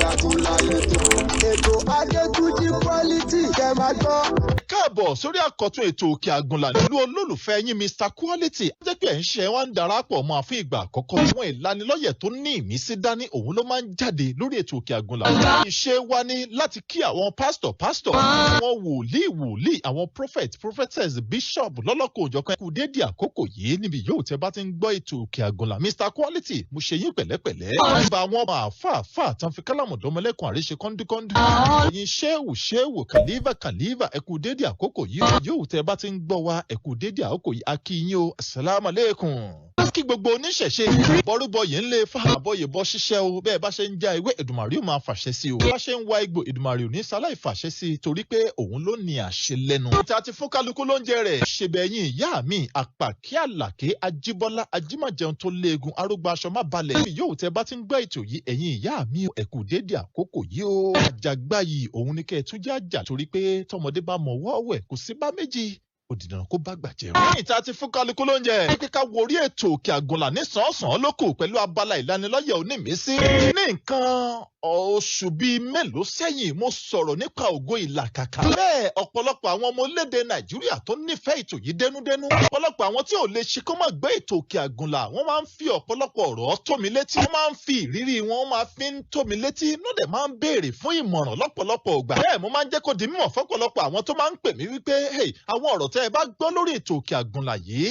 Àgùnlà ètò Adétúnjí Quality kẹ́ máa gbọ́. Káàbọ̀ sórí àkọ́tún ètò Òkè Àgùnlà pẹ̀lú olólùfẹ́ yín Mr Quality. Ó jẹ́ pé ẹ̀ ń ṣe wá ń darapọ̀ mọ́ àfin ìgbà àkọ́kọ́. Àwọn ìlanilọ́yẹ̀ tó ní ìmísí dání òun ló máa ń jáde lórí ètò Òkè Àgùnlà. Ìṣe wa ní láti kí àwọn pásítọ̀, àwọn wòlíì, àwọn prophetess, bishop lọ́lọ́kọ̀ òjọ̀kan kú dédé àkókò yìí níbi yóò tẹ́ bá ti ń gbọ́ ètò Òkè Àgùnlà. Mr Quality, mo ṣe yín pẹ̀lẹ́pẹ̀lẹ́. Ìbá àwọn àfáà tán fi kálámù dọ́mọlẹ́kùn àríṣe kọ́ńdúkọ́ńdú. Ẹ̀yin ṣéwù, kàlífà, ẹ kú dédé àkókò yìí yóò tẹ́ bá ti ń gbọ́ wa ẹ kú dédé àkókò yìí a kí yín o, assalamu alaikum. Kí gbogbo oníṣẹ̀ṣe bọ́rúbọ yìí ń lé fàbọ̀yè bọ́ ṣiṣẹ́ o, bẹ́ẹ̀ bá ṣe ń já ewé Èdùmàrè ó máa fàṣẹ sí o, bá ṣe ń wá egbò Èdùmàrè ò ní sáláì fàṣẹ sí torí pé òun ló ní àṣẹ lẹ́nu. Ìta ti fún kálukú lóúnjẹ rẹ̀ ṣèbẹ̀yìn ìyá mi Àpàkí Àlàkẹ́ Ajíbọ́lá Ajímọ̀jẹun tó léegun arúgbó aṣọ má balẹ̀. Níbi yóò tẹ́ bá ti ń gbọ́ ètò yìí ẹ̀yin ìyá mi ẹ kú dédé àkókò yìí o. Àjàgbá yìí òun ni kẹ́ ẹ tún jájà torí pé tọmọdé bá mọ̀ wọ́ọ̀wẹ̀ kò sí bá méjì òdìdàn kó bá gbàjẹ́ o. Lẹ́yìn tá a ti fún kálukú lóúnjẹ pé ká wo orí ètò Òkè Àgùnlà ní sàn-án lókù pẹ̀lú abala ìlanilọ́yẹ̀ onímísí. Ní nǹkan oṣù bíi mélòó sẹ́yìn mo sọ̀rọ̀ nípa ògo ìlàkàkà. Bẹ́ẹ̀ ọ̀pọ̀lọpọ̀ àwọn ọmọ orílẹ̀-èdè Nàìjíríà tó nífẹ̀ẹ́ ètò yìí dénúdénú. Ọ̀pọ̀lọpọ̀ àwọn tí ò lè ṣe kó má gbé ètò Òkè Àgùnlà wọ́n máa ń fi ọ̀pọ̀lọpọ̀ ọ̀rọ̀ tó mi létí. Wọ́n máa ń fi ìrírí wọn máa fi ń tó mi létí. Inú dẹ̀ máa ń béèrè fún ìmọ̀ràn lọ́pọ̀lọpọ̀ ìgbà. Bẹ́ẹ̀ mo máa ń jẹ́ kó di mímọ̀ fọ́pọ̀lọpọ̀ àwọn tó máa ń pè mí wípé àwọn ọ̀rọ̀ tẹ́ ẹ bá gbọ́ lórí ètò Òkè Àgùnlà yìí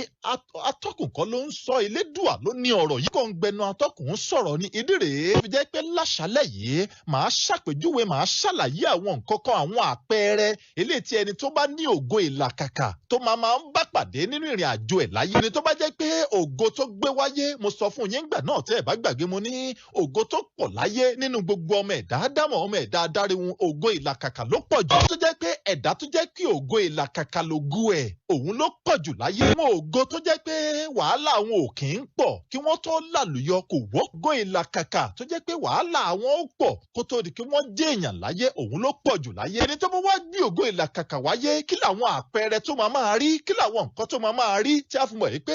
atọ́kùn kan ló ń sọ, Elédùà ló ní ọ̀rọ̀ yìí kò ń gbẹnu atọ́kùn ń sọ̀rọ̀ ní ìdí rèé. Ó fi jẹ́ pé láṣálẹ̀ yìí màá ṣàpèjúwe màá ṣàlàyé àwọn nǹkan kan àwọn àpẹẹrẹ eléyìí tí ẹni tó bá ní ògo ìlàkàkà tó máa ń bá pàdé nínú ìrìn àjò ẹ̀ láyé. Ẹni tó bá jẹ́ pé ògo tó gbé wáyé mo sọ fún yín gbà náà tẹ́ ẹ bá gbàgbé mo ní ògo tó pọ̀ láyé nínú gbogbo ọmọ ẹ̀dá ádámọ̀ ọmọ ẹ̀dá adáríhun ògo ìlàkàkà ló pọ̀ jù. Tó jẹ́ pé ẹ̀dá tó jẹ́ kí ògo ìlàkàkà lògo ẹ̀ òun ló pọ̀ jù láyé. Àwọn ògo tó jẹ́ pé wàhálà àwọn ò kì í pọ̀ kí wọ́n tó lálùyọ kò wọ́gọ́ ìlàkàkà tó jẹ́ pé wàhálà àwọn ó pọ̀ kó tó di kí wọ́n jẹ́ èèyàn láyé òun ló pọ̀ jù láyé. Ẹni tó bá wá gbé ògo ìlàkàkà wáyé kí làwọn àpẹẹrẹ tó máa rí kí làwọn nǹkan tó máa rí tí a fi mọ̀ yìí pé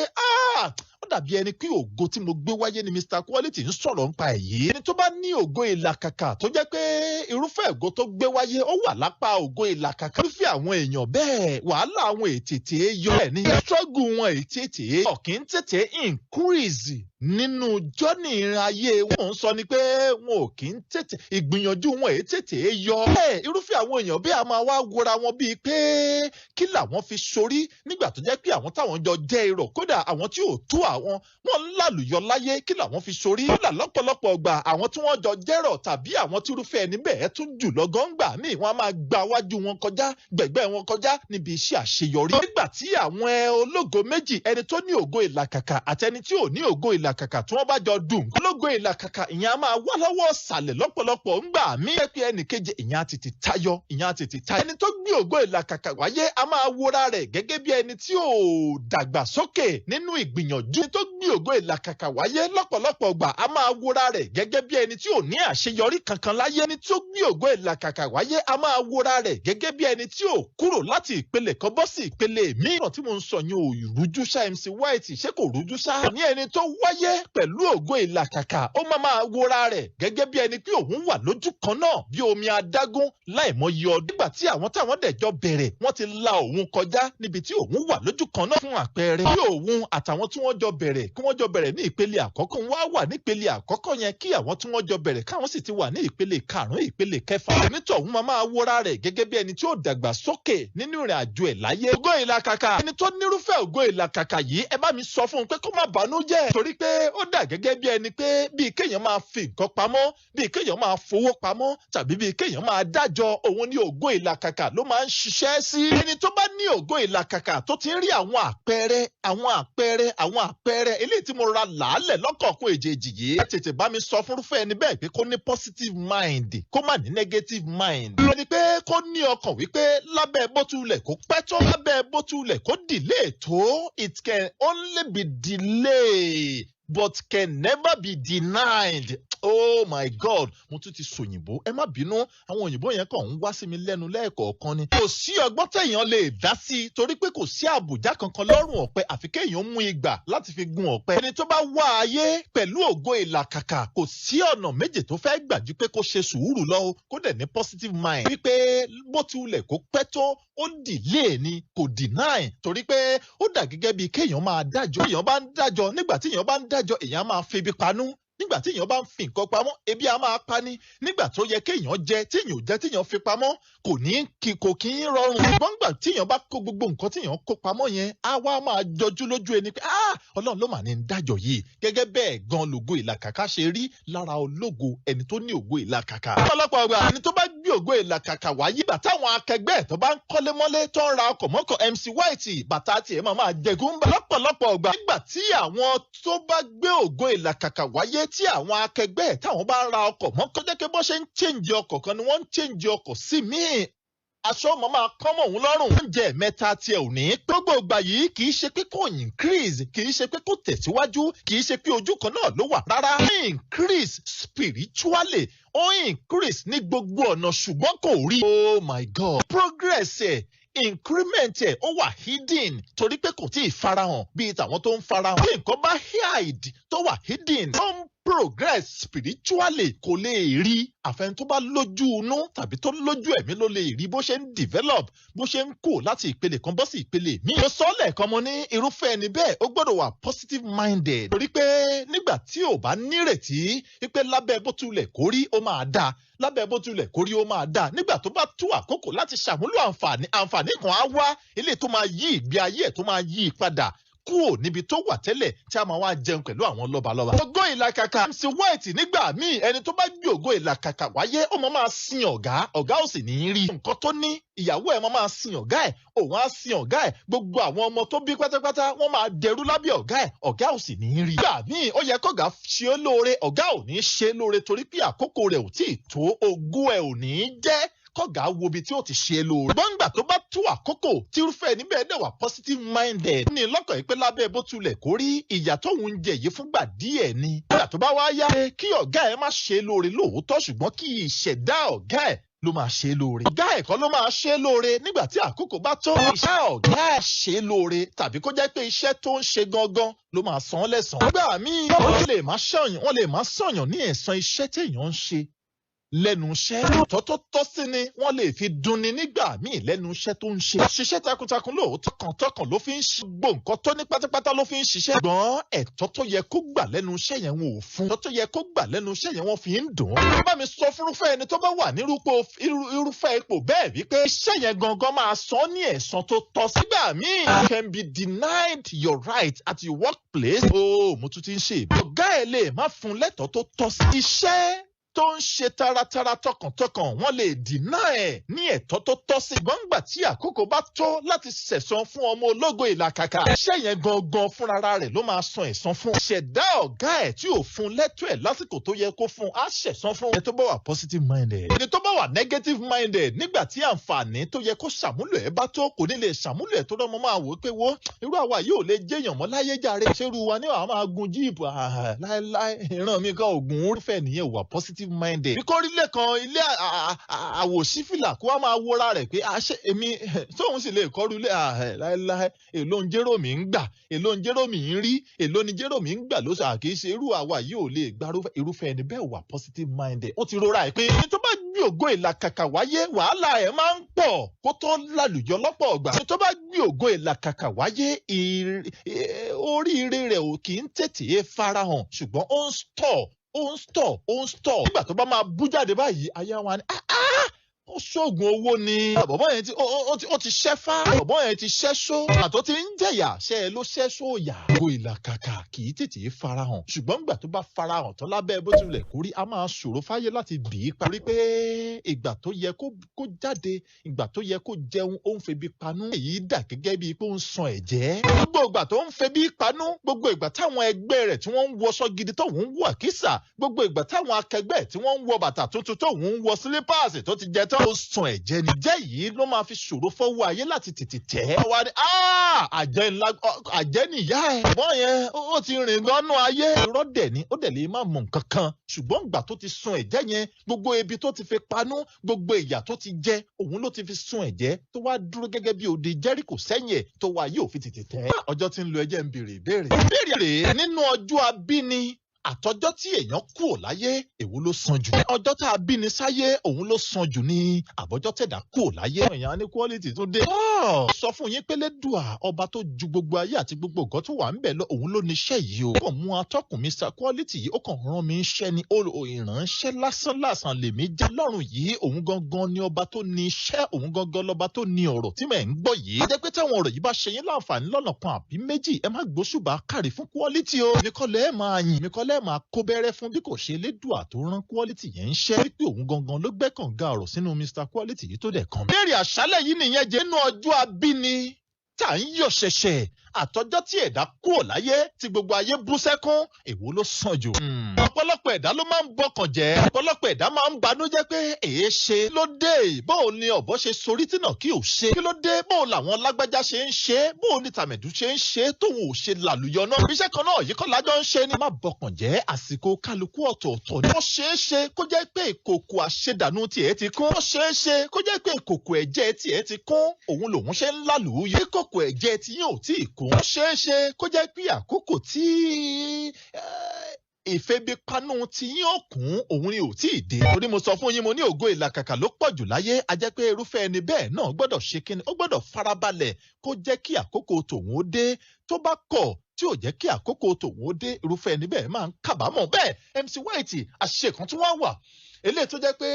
ó dàbí ẹni pé ògo tí mo gbé wáyé ni Mr Quality ń sọ̀rọ̀ nípa èyí. Ẹni tó bá ní ògo ìlàkàkà tó jẹ́ pé irúfẹ́ ògo tó gbé wáyé ó wà lápá ògo ìlàkàkà. Irúfẹ́ àwọn èèyàn bẹ́ẹ̀ wàhálà àwọn ètètè yọ ẹ̀ ní struggle wọn ètètè ọ̀kìn tètè increase nínú jọ́nì ìrìn ayé wọn ń sọ ni pé wọn ò kí ń tètè ìgbìyànjú wọn èyí tètè yọ. Bẹ́ẹ̀ irúfẹ́ àwọn èèyàn bí a máa wá wora wọn bíi pé kí làwọn fi sorí nígbà tó jẹ́ pé àwọn táwọn jọ jẹ́ irọ́ kódà àwọn tí ò tó àwọn wọn ń lálùyọ láyé kí làwọn fi sorí. kódà lọ́pọ̀lọpọ̀ gbà àwọn tí wọ́n jọ jẹ́rọ̀ tàbí àwọn tí irúfẹ́ ẹni bẹ́ẹ̀ tún jù lọ gọ́ngbà míì wọ́n á máa gba wájú wọn kọjá gbẹ̀gbẹ́ wọn kọjá níbi iṣẹ́ àṣeyọrí. Nígbà tí àwọn ológo méjì ẹni tó ní ògo ìlàkàkà àti ẹni tí ò ní ògo ìlàkàkà tí wọ́n bá jọ dùn ológo ìlàkàkà ìyẹn á máa wá lọ́wọ́ ọ̀sàlẹ̀ lọ́pọ̀lọpọ̀ ńgbà míì pé ẹnìkejì ìyẹn á tètè tayọ ẹni tó gbé ògo ìlàkàkà wáyé á máa wora rẹ̀ gẹ́gẹ́ bí ẹni tí ò dàgbà sókè nínú ìgbìyànjú. Ẹni tó gbé ògo ìlàkàkà wáyé lọ́pọ̀lọpọ̀ gbà á máa wora rẹ̀ gẹ́gẹ́ bí ẹni tí ò ní àṣeyọrí kankan láyé. Ẹni tó gbé ògo ìlàkàkà wáyé á máa wora rẹ̀ gẹ́gẹ́ bí ẹni tí ò kúrò láti ìpele kan bọ́ sí ìpele míì. Ọ̀rọ̀ tí mo ń sọ yẹn ò rújú ṣá MC White ṣé kò rújú ṣá. Ní ẹni tó wáyé pẹ̀lú ògo ìlàkàkà ó máa wora rẹ̀ gẹ́gẹ́ bí ẹni pé òun wà lójú kan náà bí omi adágún láìmọye ọdún. Nígbà tí àwọn táwọn dẹ̀jọ bẹ̀rẹ̀ wọ́n ti la òun kọjá níbi tí òun wà lójú kan náà. Fún àpẹẹrẹ bí òun àtàwọn tí wọ́n jọ bẹ̀rẹ̀ kí wọ́n jọ bẹ̀rẹ̀ ní ìpele àkọ́kọ́ wọ́n á wà ní ìpele àkọ́kọ́ yẹn kí àwọn tí wọ́n jọ bẹ̀rẹ̀ káwọn sì ti wà ní ìpele karùn-ún ìpele kẹfà. Onítọ̀hún máa wora rẹ̀ gẹ́gẹ́ bí ẹni tí ó dàgbà sókè nínú ìrìn àjò ẹ̀ láyé. Ògo ìlàkàkà ẹni tó nírúfẹ́ ògo ìlàkàkà yìí ẹ bá mi sọ fún un pé kó má bànújẹ́ torí pé ó dà gẹ́gẹ́ bí ẹni pé bíi kéèyàn máa fi nǹkan pamọ́ bíi kéèyàn máa fowó pamọ́ tàbí bíi kéèyàn máa dájọ́ òun ní ògo ìlàkàkà ló máa ń ṣiṣẹ́ sí. Ẹni tó bá ní ògo ìlàkàkà tó ti ń rí àwọn àpẹẹrẹ eléyìí tí mo ra làálẹ̀ lọ́kọ̀ọ̀kan èjèèjì yìí ẹ tètè bá mi sọ fúnrúfẹ́ ẹni bẹ́ẹ̀ pé kó ní positive mind kó má ní negative mind. Lọ ni pé kó ní ọkàn wípé lábẹ́ bó tulẹ̀ kó pẹ́ tó lábẹ́ bó tulẹ̀ kó delay tó it can only be delay but can never be denied. Oh my God, mo tún ti sòyìnbó. Ẹ má bínú, àwọn òyìnbó yẹn kàn ń wá sí mi lẹ́nu lẹ́ẹ̀kọ̀ọ̀kan ni. Kò sí ọgbọ́n téèyàn lè dá sí torí pé kò sí àbùjá kankan lọ́rùn ọ̀pẹ àfi kéèyàn mú igbá láti fi gun ọ̀pẹ. Ẹni tó bá wá ayé pẹ̀lú ògo ìlàkàkà kò sí ọ̀nà méjì tó fẹ́ gbà ju pé kó ṣe sùúrù lọ o, kó dẹ̀ ní positive mind. Wípé bó ti wulẹ̀ kó pẹ́ tó, ó delay ni kò deny torí pé ó dà gẹ́gẹ́ bíi kéèyàn máa dájọ́. Èèyàn bá ń dájọ́, nígbà tí èèyàn bá ń dájọ́, èèyàn máa febi panú. Nígbà tí èèyàn bá ń fi nǹkan pamọ́, ebi á máa pa ni. Nígbà tó yẹ kéèyàn jẹ, tí èèyàn ò jẹ, tí èèyàn fi pamọ́, kò kí ń rọrùn. Ṣùgbọ́n nígbà tí èèyàn bá kó gbogbo nǹkan tí èèyàn kó pamọ́ yẹn, á wá máa jọjú lójú ẹni pé Ọlọ́run ló mà ní ń dájọ́ yìí. Gẹ́gẹ́ bẹ́ẹ̀ gan lògo ìlàkàkà ṣe rí lára ológo ẹni tó ní ògo ìlàkàkà. Ọ̀pọ̀lọpọ̀ ọgbà ẹni tó bá gbé ògo ìlàkàkà wáyé, bàtà àwọn akẹgbẹ́ ẹ̀ tó bá ń kọ́lé mọ́lé tó ń ra ọkọ̀ mọ́kọ̀ MC White, bàtà tiẹ̀ máa jẹgún bá. Lọ́pọ̀lọpọ̀ ọgbà nígbà tí àwọn tó bá gbé ògo ìlàkàkà wáyé tí àwọn akẹgbẹ́ ẹ̀ táwọn bá ń ra ọkọ̀ mọ́kọ́ jẹ́ pé bó ṣe ń change ọkọ̀ kan ni wọ́n ń change ọkọ̀ sí míì. Aṣọ ọmọ máa kán mọ́ òun lọ́rùn. Oúnjẹ mẹ́ta tiẹ̀ ò ní. Gbogbo ìgbà yìí kì í ṣe pé kò increase, kì í ṣe pé kò tẹ̀síwájú, kì í ṣe pé ojú kan náà ló wà rárá. Ó increase spiritually, ó increase ní gbogbo ọ̀nà ṣùgbọ́n kò rí. Oh my God. Progress ẹ̀, increment ẹ̀ ó wà hidden torí pé kò tíì farahàn bíi tàwọn tó ń farahàn. Bí nǹkan bá hide tó wà hidden, ó ń progress spiritually kò lè rí. Àfẹn tó bá lójú inú tàbí tó lójú ẹ̀mí ló lè rí bó ṣe ń develop, bó ṣe ń kó láti ìpele kan bọ́ sí ìpele míì. Mo sọ lẹ́ẹ̀kan mo ní irúfẹ́ ẹni bẹ́ẹ̀ ó gbọ́dọ̀ wà positive minded. Torí pé nígbà tí ò bá nírètí wípé lábẹ́ bó tulẹ̀ kórí ó máa dáa, lábẹ́ bó tulẹ̀ kórí ó máa dáa. Nígbà tó bá tó àkókò láti ṣàmúlò àǹfààní kan á wá ilé tó máa yí ìgbé ayé ẹ̀ tó máa yí padà kúrò níbi tó wà tẹ́lẹ̀ tí a máa wá jẹun pẹ̀lú àwọn lọ́balọ́ba. Ògo ìlàkàkà MC White nígbà míì ẹni tó bá gbé ògo ìlàkàkà wáyé ó máa sin ọ̀gá ò sì ní í rí. Nǹkan tó ní ìyàwó ẹ̀ máa sin ọ̀gá ẹ̀, òun á sin ọ̀gá ẹ̀, gbogbo àwọn ọmọ tó bí pátápátá wọ́n máa dẹrú lábẹ́ ọ̀gá ò sì ní í rí. Nígbà míì ó yẹ kọ́gá ṣe é lóore, ọ̀gá ò ní ṣe é lóore torí pé àkókò rẹ̀ ò tíì tó, ògo ẹ̀ ò ní í jẹ́ kọ́gà wo ibi tí ó ti ṣe lóore. Gbọ́ngbà tó bá tó àkókò tí irúfẹ́ níbẹ̀ dẹ̀ wà positive minded. Ní lọ́kàn yìí pé lábẹ́ bó tulẹ̀ kó rí ìyà tó ń jẹ yìí fúngbà díẹ̀ ni. Nígbà tó bá wá yá kí ọ̀gá ẹ̀ má ṣe lóore lóòótọ́ ṣùgbọ́n kí ìṣẹ̀dá ọ̀gá ẹ̀ ló máa ṣe lóore. Ọ̀gá ẹ̀ kọ́ ló máa ṣe lóore nígbà tí àkókò bá tó. Iṣẹ́ ọ̀gá ẹ̀ ṣe lóore tàbí kó jẹ́ pé iṣẹ́ tó ń ṣe gangan ló máa san lẹ́san. Nígbà míì wọ́n lè má sọ̀yàn ní ẹ̀san iṣẹ́ téèyàn ń ṣe lẹ́nu iṣẹ́. Òótọ́ tó tọ́ sí ni wọ́n lè fi dunni nígbà míì lẹ́nu iṣẹ́ tó ń ṣe. Ṣiṣẹ́ takuntakun lóòótọ́ tọkàntọkàn ló fi ń ṣe. Gbogbo nǹkan tó ní pátápátá ló fi ń ṣiṣẹ́. Ṣùgbọ́n ẹ̀tọ́ tó yẹ kó gbà lẹ́nu iṣẹ́ yẹn wọn ò fún. Ẹ̀tọ́ tó yẹ kó gbà lẹ́nu iṣẹ́ yẹn wọ́n fi ń dùn. Ó bá mi sọ fúnrúfẹ́ ẹni tó bá wà irúfẹ́ ipò bẹ́ẹ̀ wípé iṣẹ́ yẹn gangan máa san ní ẹ̀san tó tọ́ sí. Nígbà míì you can be denied your right at your workplace. Mo tún ti ń ṣe ìbí. Ọ̀gá ẹ̀ lè má fún lẹ́tọ̀ọ́ tó tọ́ sí. Iṣẹ́ tó ń ṣe taratara tọkàntọkàn wọ́n lè dínà ẹ̀ ní ẹ̀tọ́ tó tọ́ sí. Gbọ́ngbà tí àkókò bá tó láti ṣẹ̀san fún ọmọ ológo ìlàkàkà, iṣẹ́ yẹn gangan fúnra rẹ̀ ló máa san ẹ̀san fún. Ṣẹ̀dá ọ̀gá ẹ̀ tí ò fún lẹ́tọ̀ ẹ̀ lásìkò tó yẹ kó fún á ṣẹ̀san fún. Ẹni tó bá wà positive minded. Ẹni tó bá wà negative minded nígbà tí àǹfààní tó yẹ kó ṣàmúlò ẹ̀ bá tó kò ní lè ṣàmúlò ẹ̀ tó rọ́mọ máa wò ó pé wo irú àwa yóò lè jẹ́yàn mọ́ láyé jàre. Ṣerú wa ní àwọn máa gun jíìpù láéláé ìran mi kan ògùn orúfẹ́ nìyẹn wà positive minded. Bí kórílẹ̀ kan ilé àwòsífìlà kó wá máa wọra rẹ̀ pé àṣẹ èmi tóun sì lè kọ́rú ilé láéláé èló ń jérò mi ń gbà, èló ń jérò mi ń rí, èló ni jérò mi ń gbà ló sọ àkíyèsí irú àwa yìí ò lè gba irúfẹ́ ẹni bẹ́ẹ̀ wà positive minded. Ó ti rọra ẹ̀ pé ẹni tó bá gbé ògo ìlàkàkà wáyé wàhálà ẹ̀ máa ń pọ̀ kó tó lálùjọ lọ́pọ̀ ọgbà. Ẹni tó bá gbé ògo ìlàkàkà wáyé oríire rẹ̀ ò kì í tètè farahàn ṣùgbọ́n ó ń stọ̀. Nígbà tó bá máa bú jáde báyìí, ayé wa ni ó ṣoògùn owó ni. Bọ̀bọ́ yẹn ó ti ṣẹ́fá. Bọ̀bọ́ yẹn ti ṣẹ́ṣó. Àtọ́ ti ń jẹ̀yà ṣe é ló ṣẹ́ṣó yà. Ògo ìlàkàkà kì í tètè farahàn. Ṣùgbọ́n nígbà tó bá farahàn tán lábẹ́ bó tilẹ̀ kórí, a máa ṣòro fáyé láti bì í parí pé ìgbà tó yẹ kó jáde, ìgbà tó yẹ kó jẹun, ó ń febi panú. Èyí dà gẹ́gẹ́ bíi pé ó ń san ẹ̀jẹ̀. Gbogbo ìgbà tó ń febi panú, gbogbo ìgbà táwọn ẹgbẹ́ rẹ̀ tí wọ́n ń wọṣọ gidi tóun ń wọ àkísà, gbogbo ìgbà táwọn akẹgbẹ́ tí wọ́n ń wọ bàtà tuntun tóun ń wọ sílípàsì tó ti jẹ tán ó sun ẹ̀jẹ̀ ni. Ẹ̀jẹ̀ yìí ló máa fi ṣòro fọ́wọ́ ayé láti tètè tẹ̀. Wá ní àjẹ́ nìyá ẹ̀. Ṣùgbọ́n yẹn ó ti rìn gánú ayé. Irọ́ dẹ̀ ni ó dẹ̀ lè má mọ̀ nǹkan kan. Ṣùgbọ́n ìgbà tó ti sun ẹ̀jẹ̀ yẹn gbogbo ebi tó ti fi panú gbogbo ìyà tó ti jẹ òun ló ti fi sun ẹ̀jẹ̀ tó wá dúró gẹ́gẹ́ bí odi Jẹ́ríkò sẹ́yìn ẹ̀ tó wá yóò fi tètè tẹ̀. Ọjọ́ tí ń lo ẹ̀jẹ̀ ń béèrè ìbéèrè. Ìbéèrè rèé nínú ọjọ́ abíni àtọjọ́ tí èèyàn kúrò láyé èwo ló sàn jù? Ọjọ́ tá a bí ni sáyé òun ló sàn jù ní àbọ̀jọ́ tẹ̀dá kúrò láyé. Èèyàn ní quality tún dé. Sọ fún yín pé Lédùà ọba tó ju gbogbo ayé àti gbogbo nǹkan tó wà ń bẹ̀ lọ òun ló ní iṣẹ́ yìí o. Ó kàn mú atọ́kùn Mr. Quality yìí ó kàn rán mi iṣẹ́ ni ìránṣẹ́ lásán lèmi jẹ́. Ọlọ́run yìí òun gangan ni ọba tó ní iṣẹ́ òun gangan lọ́ba tó ní ọ̀rọ̀ tí mẹ̀ ń gbọ́ yìí. Ó jẹ́ pé táwọn ọ̀rọ̀ yìí bá ṣe yín láǹfààní lọ́nà kan àbí méjì ẹ má gbóṣùbà kárí fún Quality o. Mi kọ́ lẹ́ máa yìn mi kọ́ lẹ́ máa kó bẹ́rẹ́ fún bí kò ṣe Lédùà tó rán Quality yẹn ń ṣẹ́ wípé òun gangan ló gbẹ́kànga ọ̀rọ̀ sínú Mr. Quality yìí tó dẹ̀ kan. Béèrè àṣálẹ̀ yìí nìyẹn jẹ́ nínú ọjọ́ abíni tá à ń yọ̀ ṣẹ̀ṣẹ̀ àtọjọ́ tí ẹ̀dá kúrò láyé tí gbogbo ayé bú sẹ́kún èwo ló sàn jù. Ọ̀pọ̀lọpọ̀ ẹ̀dá ló máa ń bọkàn jẹ́. Ọ̀pọ̀lọpọ̀ ẹ̀dá máa ń banújẹ́ pé èé ṣe ló dé bóò ni ọ̀bọ ṣe sorí tí náà kí ò ṣe. Kí ló dé bóò làwọn lágbájá ṣe ń ṣe bóò ni tàmẹ̀dù ṣe ń ṣe tóun ò ṣe làlùyọ náà. Iṣẹ́ kan náà yìí kọ́ lájọ́ ń ṣe ni. Má bọkàn jẹ́ àsìkò kálukú ọ̀tọ̀ọ̀tọ̀ ni. Ó ṣeé ṣe kó jẹ́ pé ìkòkò àṣedànù tiẹ̀ ti kún. Ó ṣeé ṣe kó jẹ́ pé ìkòkò ẹ̀jẹ̀ tiẹ̀ ti kún. Òun lòun ṣe ń lálùúyẹ. Ìkòkò ẹ̀jẹ̀ tí yóò tí ì kún. Ó ṣeé ṣe kó jẹ́ pé àkókò tí ìfebipanu tí yín ó kún òun ni ò tí ì dé. Torí mo sọ fún yín mo ní ògo ìlàkàkà ló pọ̀ jù láyé. A jẹ́ pé irúfẹ́ ẹni bẹ́ẹ̀ náà gbọ́dọ̀ ṣe kíni ó gbọ́dọ̀ farabalẹ̀ kó jẹ́ kí àkókò tòun ó dé. Tó bá kọ̀ tí ò jẹ́ kí àkókò tòun ó dé irúfẹ́ ẹni bẹ́ẹ̀ máa ń kábàámọ̀. Bẹ́ẹ̀ MC White àṣìṣe kan tí wọ́n wà eléyìí tó jẹ́ pé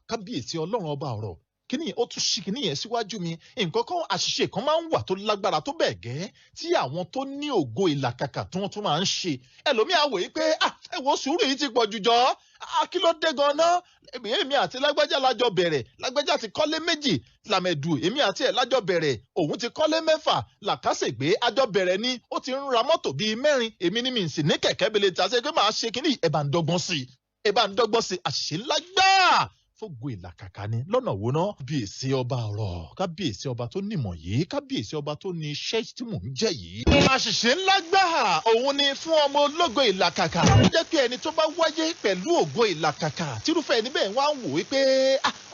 kábíyèsí Ọlọ́run ọba ọ̀rọ̀ kíní ó tún ṣí kíní yẹn síwájú mi. Nǹkan kan àṣìṣe kan máa ń wà tó lágbára tó bẹ́ẹ̀ gẹ́ tí àwọn tó ní ògo ìlàkàkà tí wọ́n tún máa ń ṣe. Ẹlòmíà wòye pé ẹ wo sùúrù yìí ti pọ̀ jù jọ. Kí ló dé gan-an? Èmi àti lágbájá lájọ bẹ̀rẹ̀. Lágbájá ti kọ́lé 2 làmẹ̀dù èmi àti ẹ̀ lájọ bẹ̀rẹ̀. Òun ti kọ́lé 6 làkàṣègbè àjọ bẹ̀rẹ̀ ni. Ó ti ń ra mọ́tò bíi 4 èmi ni mi sì ní kẹ̀kẹ́ bele ta ṣe pé màá ṣe kíní ẹ bá ń dọ́gbọ́n sí àṣìṣe ńlá gbáà. Fógo ìlàkàkà ni lọ́nà wo ná? Kábíyèsí ọba ọ̀rọ̀ kábíyèsí ọba tó nímọ̀ yìí kábíyèsí ọba tó ní iṣẹ́ tí mò ń jẹ́ yìí. Àṣìṣe ńlá gbáà òun ni fún ọmọ ológo ìlàkàkà. Ó jẹ́ pé ẹni tó bá wáyé pẹ̀lú ògo ìlàkàkà tírúfẹ́ ẹni bẹ́ẹ̀ wá ń wò wípé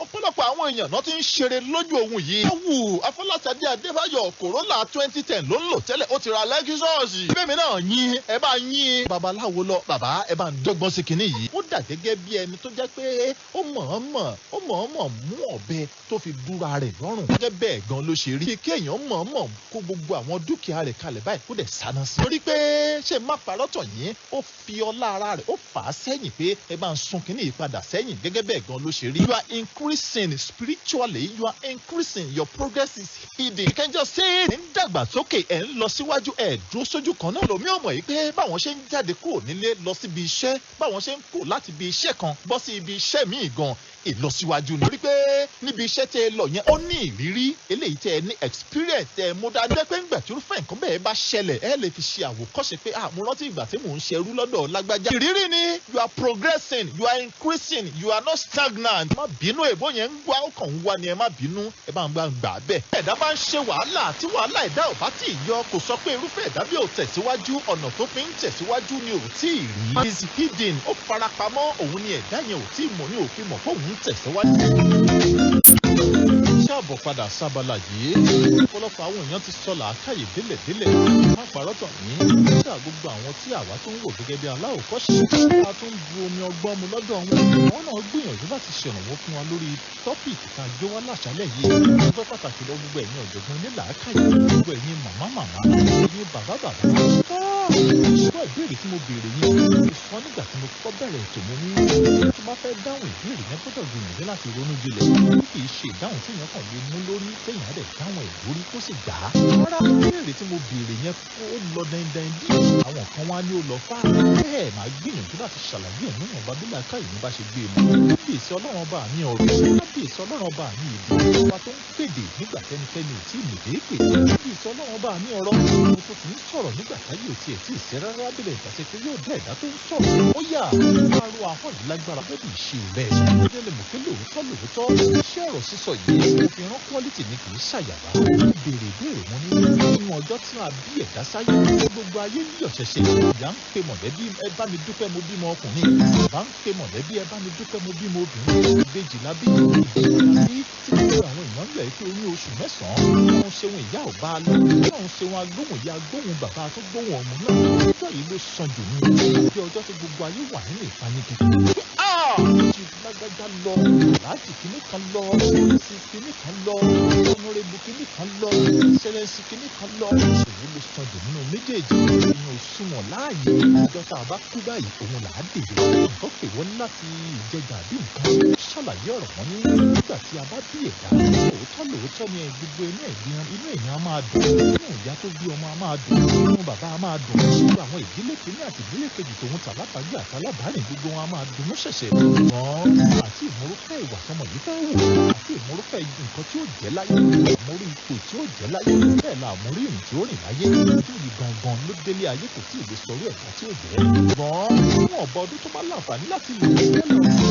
ọ̀pọ̀lọpọ̀ àwọn èèyàn náà ti ń ṣeré lójú ohun yìí. Wù Afọláṣadé Adébáyọ̀ Corolla 2010 ló ń lò tẹ́lẹ̀ ó ti ra Lexus. Bẹ́ẹ̀mi náà yín ẹ bá yín babaláwo lọ bàbá ẹ bá ń dọ́gbọ́n sí kinní yìí. Ó dà gẹ́gẹ́ bí ẹni tó jẹ́ pé ó mọ̀ọ́mọ̀ mú ọ̀bẹ tó fi dúra rẹ̀ lọ́rùn. Gẹ́gẹ́ bẹ́ẹ̀ gan ló ṣe rí. Bí kéèyàn mọ̀ọ́mọ̀ kó gbogbo àwọn dúkìá rẹ̀ kalẹ̀ báyìí kó dẹ̀ sáná sí. Torí pé ṣé má parọ́ tàn yín ó fi ọlá ara rẹ̀ ó fà á sẹ́yìn pé ẹ bá ń sun kínní ìpadà sẹ́yìn. Gẹ́gẹ́ bẹ́ẹ̀ gan ló ṣe rí. You are increasing spiritually, you are increasing, your progress is hidden. You can just say ẹ̀ ń dàgbà sókè ẹ̀ ń lọ síwájú ẹ̀ dúró sójú kan náà. Lòmí ò mọ̀ yìí pé báwọn ṣe ń jáde kúrò nílé lọ síbi iṣẹ́ báwọn ṣe ń kó láti ibi iṣẹ́ kan bọ́ sí ibi iṣẹ́ míì gan ìlọsíwájú ni. Torí pé níbi iṣẹ́ tẹ́ ẹ lọ yẹn ó ní ìrírí eléyìí tẹ́ ẹ ní experience tẹ́ ẹ mú dájú pé ńgbà tí irúfẹ́ nǹkan bẹ́ẹ̀ bá ṣẹlẹ̀ ẹ lè fi ṣe àwòkọ́ṣe pé mo rántí ìgbà tí mò ń ṣerú lọ́dọ̀ lágbájá. Ìrírí ni you are progressing, you are increasing, you are not stagnant. Má bínú èbó yẹn ń wá ó kàn ń wá ni ẹ má bínú ẹ bá ń gbà bẹ́ẹ̀. Ẹ̀dá bá ń ṣe wàhálà tí wàhálà ẹ̀dá ò bá tí ì yọ kò sọ pé irúfẹ́ ẹ̀dá bí ò tẹ̀síwájú ọ̀nà tó fi ń tẹ̀síwájú ni ò tí ì rí. Is hidden ó farapamọ́ òun ni ẹ̀dá yẹn ò tí ì mọ̀ ní òfin mọ̀ pé òun tẹ̀síwájú. Ṣáàbọ̀ padà sábàlá yìí. Ọ̀pọ̀lọpọ̀ àwọn èèyàn ti sọ làákàyè délẹ̀délẹ̀. Má parọ́ tàn yín. Nígbà gbogbo àwọn tí àwa tó ń wò gẹ́gẹ́ bí aláwòkọ́ṣe. A tún bu omi ọgbọ́n mu lọ́dọ̀ wọn. Àwọn náà gbìyànjú láti ṣèrànwọ́ fún wa lórí tọ́pìkì tá a gbé wá láṣálẹ̀ yìí. Ọgbẹ́ pàtàkì lọ gbogbo ẹ̀yin ọ̀jọ̀gbọ́n ní làákàyè. Gbogbo ẹ̀yin màmá, ẹ̀yin bàbá. Ṣùgbọ́n ìbéèrè tí mo béèrè yín sọ nígbà tí mo kọ́ bẹ̀rẹ̀ ètò mi ní tí bá fẹ́ dáhùn ìbéèrè yẹn gbọ́dọ̀ gbìyànjú láti ronú jinlẹ̀. Kì í ṣe ìdáhùn tí èèyàn kàn lè mú lórí téèyàn á dẹ̀ dáhùn ẹ̀ lórí kó sì gbà á. Rárá ìbéèrè tí mo béèrè yẹn ó lọ dandan bí àwọn kan wá ní ó lọ fà á. Bẹ́ẹ̀ máa gbìyànjú láti ṣàlàyé ẹ̀ níwọ̀n bá bílà káyìí ní bá ṣe gbé e mọ́. Kábíyèsí Ọlọ́run ọba mi ọ̀rọ̀ kábíyèsí Ọlọ́run ọba mi ìdí ọba tó ń pèdè nígbà tẹ́nikẹ́ni ò tí ì mèdè pè. Kábíyèsí Ọlọ́run ọba mi ọ̀rọ̀ tó ti ń sọ̀rọ̀ nígbà táyé ò tiẹ̀ tí ì ṣe rárá bílẹ̀ ìgbàsẹ̀ pé yóò dá ẹ̀dá tó ń sọ̀rọ̀. Ó yà máa ro ahọ́n yìí lágbára bẹ́ẹ̀ ìṣe rẹ̀. Ọdẹ lè mọ̀ pé lóòótọ́ iṣẹ́ ọ̀rọ̀ sísọ yìí mo fi rán quality ni kì í ṣàyàrá. Béèrè ìbéèrè wọn nínú ọjọ́ tí a bí ẹ̀dá sáyé. Gbogbo ayé ń yọ̀ ṣẹ̀ṣẹ̀. Ìyá ń pe mọ̀lẹ́bí ẹ bá mi dúpẹ́ mo bímọ ọkùnrin. Bàbá ń pe mọ̀lẹ́bí ẹ bá mi dúpẹ́ mo bímọ obìnrin. Ìbejì la bí tí gbogbo àwọn èèyàn ń lẹ̀ pé oyún oṣù mẹ́sàn-án. Wọ́n ṣeun ìyá ò bá a lọ. Wọ́n ṣeun agbóhùn ìyá agbóhùn bàbá tó gbóhùn ọmọ náà. Ọjọ́ yìí ló sàn jù ní ọjọ́ tí gbogbo ayé wà nínú ìpaniki. Ti lágbájá lọ, láti kìíní kan lọ, sí kìíní kan lọ, ọ̀nàrẹ́bù kìíní kan lọ, sẹ́lẹ̀sì kìíní kan lọ. Òun ló sàn jù nínú méjèèjì. Èèyàn ò sunwọ̀n láàyè. Ọjọ́ tá a bá kú báyìí, òun là á dèrè. Nǹkan pè wọ́n láti ìjẹjà àbí nǹkan. Ṣàlàyé ọ̀rọ̀ wọn nígbà tí a bá bí ẹ̀dá. Lóòótọ́ ni gbogbo inú èèyàn á máa dùn. Inú ìyá tó bí ọmọ á máa dùn. Inú bàbá á máa dùn. Gbogbo àwọn ìdílé kìíní àti ìdílé kejì tòun tàlábàágbé àtàlábàárìn gbogbo wọn á máa dùn ṣẹ̀ṣẹ̀. Ṣùgbọ́n àti ìmúrúfẹ́ ìwà tọmọ yìí fẹ́ wù àti ìmúrúfẹ́ nǹkan tí ó jẹ́ láyé àmórí ipò tí ó jẹ́ láyé bẹ́ẹ̀ la àmórí ìrìn tí ó rìn láyé ojú yìí gangan ló délé ayé kò tí ì lè sọrí ẹ̀dá tí ó jẹ́. Ṣùgbọ́n níwọ̀n ọ̀bọ ọdún tó bá láǹfààní láti lò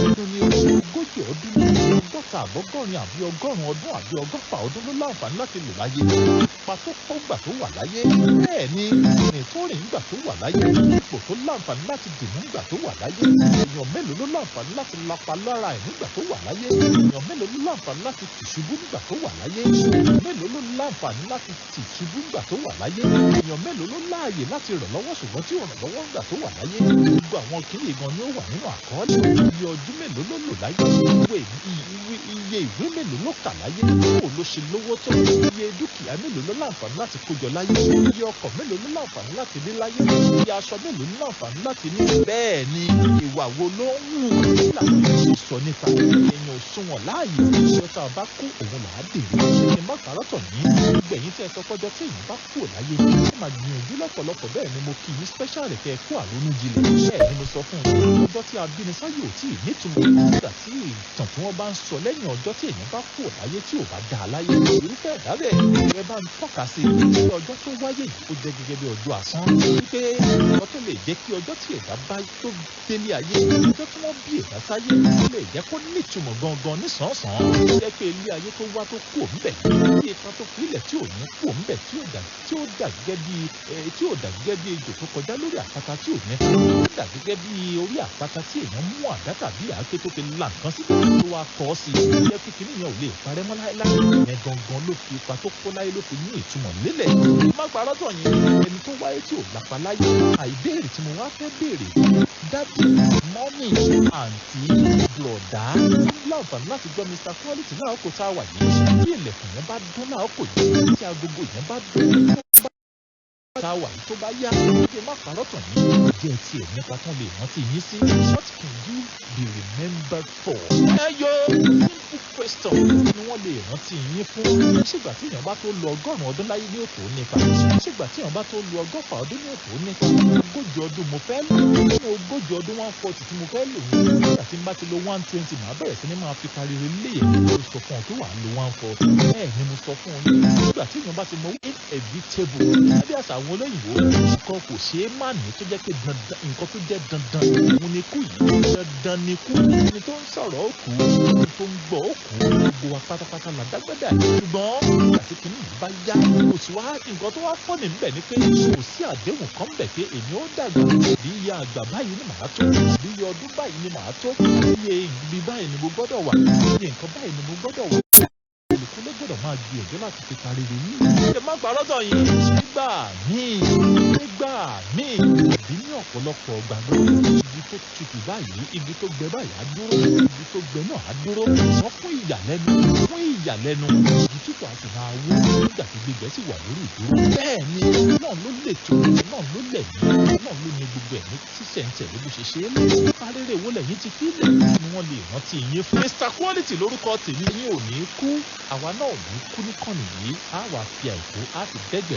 ọdún ní ogójì ọdún ọgọ́ta àbọ́gọ́rin àbí ọgọ́rùn-ún ọdún àbí ọgọ́fà ọdún ló láǹfààní láti lò láyé. Ipa tó kó gbà tó wà láyé bẹ́ẹ̀ ni ìrìn tó rìn gbà tó wà láyé ipò tó láǹfààní láti dìmú gbà tó wà láyé èèyàn mélòó ló láǹfààní láti lapa lára ẹ̀ nígbà tó wà láyé èèyàn mélòó ló láǹfààní láti tìṣubú nígbà tó wà láyé èèyàn mélòó ló láǹfààní láti tìṣubú nígbà tó wà láyé èèyàn mélòó ló láàyè láti ràn lọ́wọ́ ṣùgbọ́n tí ò ràn lọ́wọ́ nígbà tó wà láyé gbogbo àwọn kìnìún gan ni ó wà nínú àkọọ́lẹ̀ iye ọdún mélòó ló lò láyé iye ìwé mélòó ló kà láyé bó ló ṣe lówó tó iye dúkìá mélòó ló láǹfààní láti kójọ láyé iye ọkọ̀ mélòó ló láǹfààní láti ní láyé iye aṣọ mélòó ló láǹfààní láti ní bẹ́ẹ̀ ni ìwà wo ló ń wù láwọn èèyàn sọ nípa èèyàn ò sunwọ̀n láàyè ìṣẹ́ tá a bá kú òun là á dèrè ní mọ́tàrọ́tọ̀ ní gbẹ̀yìn tí ẹ sọ pọ́jọ́ tí èèyàn bá kú láyé ẹ máa gbìyànjú lọ́pọ̀lọpọ̀ bẹ́ẹ̀ ni mo kí ní special kẹ́ ẹ kú àlónú jinlẹ̀ bẹ́ẹ̀ ni mo sọ fún un ọjọ́ tí a bí ni sáyé ò tí ì nítumọ̀ nígbà tí ìtàn tí wọ́n bá ń sọ lẹ́yìn ọjọ́ tí èèyàn bá kú láyé tí ò bá dáa láyé irúfẹ́ ẹ̀dá bẹ́ẹ̀ ẹ bá ń tọ́ka sí i ọjọ́ tó wáyé yìí ó jẹ́ gẹ́gẹ́ bí ọjọ́ àsán wípé ọjọ́ tó lè jẹ́ kí ọjọ́ tí ẹ̀dá bá tó délé ayé ọjọ́ tí wọ́n bí ẹ̀dá sáyé lè jẹ́ kó nítumọ̀ gangan nísànsán jẹ́ pé ilé ayé tó wá tó kú òǹbẹ̀ tí ipa tó fi ilẹ̀ tí ò ní kú òǹbẹ̀ tí ó dà gẹ́gẹ́ bí ejò tó kọjá lórí àpáta tí ò ní ó dà gẹ́gẹ́ bí orí àpáta tí èèyàn mú àdá tàbí àáké tó fi la nǹkan sí tó wá kọ́ sí i jẹ́ pé kíní yẹn ò lè parẹ́ mọ́ láéláé ìyẹn gangan ló fi ipa tó kó láyé ló fi ní ìtumọ̀ lélẹ̀ má parọ́ tọ̀ yín ẹni tó wáyé tí ò lápá láyé àìbéèrè tí mo wá fẹ́ béèrè dádì mọ́mì àǹtí bùrọ̀dá láǹfààní láti gbọ́ Mr. Quality láàkó tá a wà yìí bí ilẹ̀kùn yẹn bá dún láàkó yìí tí agogo yẹn bá dún tá a wà yìí tó bá yá kí n má parọ́ tàn yín jẹ́ tiẹ̀ nípa tán lè rántí yín sí what can you be remembered for? Simple question ni wọ́n lè rántí yín fún ṣègbà tí èèyàn bá tó lo 100 ọdún láyé ní òtò nípa ṣègbà tí èèyàn bá tó lo 100 ọdún ní òtò nípa 40 ọdún mo fẹ́ lò nínú 40 ọdún 140 tí mo fẹ́ lò nígbà tí n bá ti lo 120 màá bẹ̀rẹ̀ sí ní máa fi pariwo léyè mo sọ fún ọ pé wàá lo 140 bẹ́ẹ̀ ni mo sọ fún ọ nígbà tí èèyàn bá ti mọ inevitable bí àṣà àwọn olóyìnbó nǹkan kò ṣeé má ní tó jẹ́ pé dandan nǹkan tó jẹ́ dandan òun ni kú yìí dandan ni kú ẹni tó ń sọ̀rọ̀ ó kú ẹni tó ń gbọ́ ó kú gbogbo wa pátápátá là dágbádà ṣùgbọ́n nígbà tí kìíní bá yá kò sí wá nǹkan tó wá fọ́nì níbẹ̀ ni pé kò sí àdéhùn kan bẹ̀ pé èmi ó dàgbà bí iye àgbà báyìí ni màá tó bí iye ọdún báyìí ni màá tó iye ìgbì báyìí ni mo gbọ́dọ̀ wà iye nǹkan báyìí ni mo gbọ́dọ̀ wà olùkọ́ ló gbọ́dọ̀ máa gbìyànjú láti fi parí rẹ̀ yìí. ẹ má gbà lọ́dọ̀ yìí nígbà míì àbí ní ọ̀pọ̀lọpọ̀ gbàgbọ́ igi tó tutù báyìí igi tó gbẹ báyìí á dúró igi tó gbẹ náà á dúró wọ́n fún ìyàlẹ́nu igi tútù àti máa wú nígbà tí gbígbẹ sì wà lórí ìdúró. bẹ́ẹ̀ ni náà ló lè tó náà ló lẹ̀ yìí náà ló ní gbogbo ẹ̀mí sísẹ̀ǹtẹ̀ ló bó ṣe ṣe é lẹ̀ arére wo lẹ́yìn ti fílẹ̀ ni wọ́n lè rántí yín fún. Mr. Quality lórúkọ tèmi yín ò ní kú àwa náà ò ní kú níkànnì yìí á wà fi àìkú á fi dẹ́gbẹ̀.